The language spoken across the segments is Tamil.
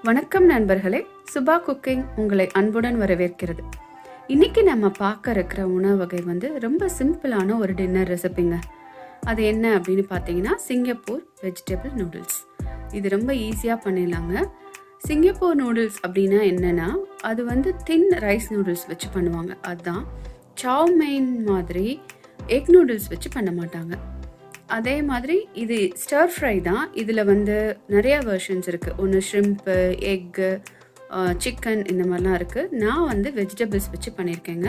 வணக்கம் நண்பர்களே, சுபா குக்கிங் உங்களை அன்புடன் வரவேற்கிறது. இன்னைக்கு நம்ம பார்க்க இருக்கிற உணவு வகை ரொம்ப சிம்பிளான ஒரு டின்னர் ரெசிபிங்க. அது என்ன அப்படின்னு பார்த்தீங்கன்னா சிங்கப்பூர் வெஜிடபிள் நூடுல்ஸ். இது ரொம்ப ஈஸியாக பண்ணிடலாங்க. சிங்கப்பூர் நூடுல்ஸ் அப்படின்னா என்னன்னா, அது தின் ரைஸ் நூடுல்ஸ் வச்சு பண்ணுவாங்க. அதுதான் சாவ் மெயின் மாதிரி எக் நூடுல்ஸ் வச்சு பண்ண மாட்டாங்க. அதே மாதிரி இது ஸ்டர் ஃப்ரை தான். இதில் நிறையா வெர்ஷன்ஸ் இருக்குது. ஒன்று ஷ்ரிம்ப்பு, எக்கு, சிக்கன் இந்த மாதிரிலாம் இருக்குது. நான் வெஜிடபிள்ஸ் வச்சு பண்ணியிருக்கேங்க.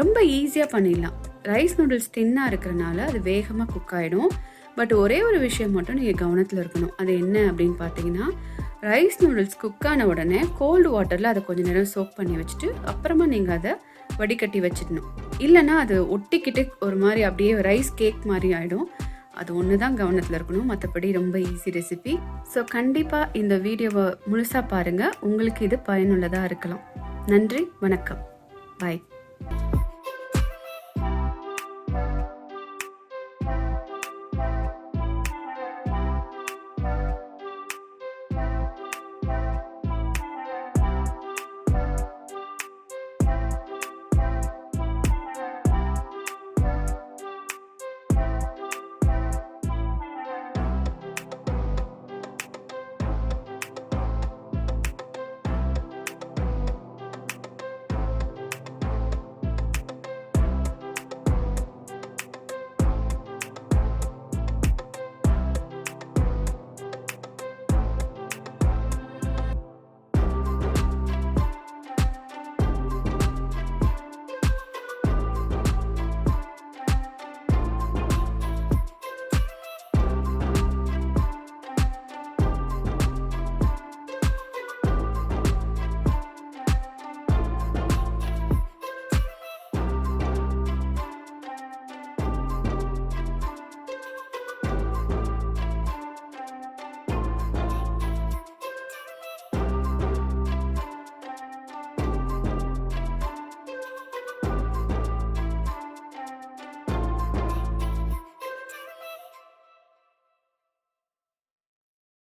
ரொம்ப ஈஸியாக பண்ணிடலாம். ரைஸ் நூடுல்ஸ் தின்னாக இருக்கிறனால அது வேகமாக குக் ஆகிடும். பட் ஒரே ஒரு விஷயம் மட்டும் நீங்கள் கவனத்தில் இருக்கணும். அது என்ன அப்படின்னு பார்த்தீங்கன்னா, ரைஸ் நூடுல்ஸ் குக் ஆன உடனே கோல்டு வாட்டரில் அதை கொஞ்சம் நேரம் சோக் பண்ணி வச்சுட்டு அப்புறமா நீங்கள் அதை வடிகட்டி வச்சிடணும். இல்லைன்னா அது ஒட்டிக்கிட்டு ஒரு மாதிரி அப்படியே ரைஸ் கேக் மாதிரி ஆகிடும். அது ஒன்று தான் கவனத்தில் இருக்கணும். மற்றபடி ரொம்ப ஈஸி ரெசிபி. ஸோ கண்டிப்பாக இந்த வீடியோவை முழுசாக பாருங்கள். உங்களுக்கு இது பயனுள்ளதாக இருக்கலாம். நன்றி, வணக்கம், பாய்.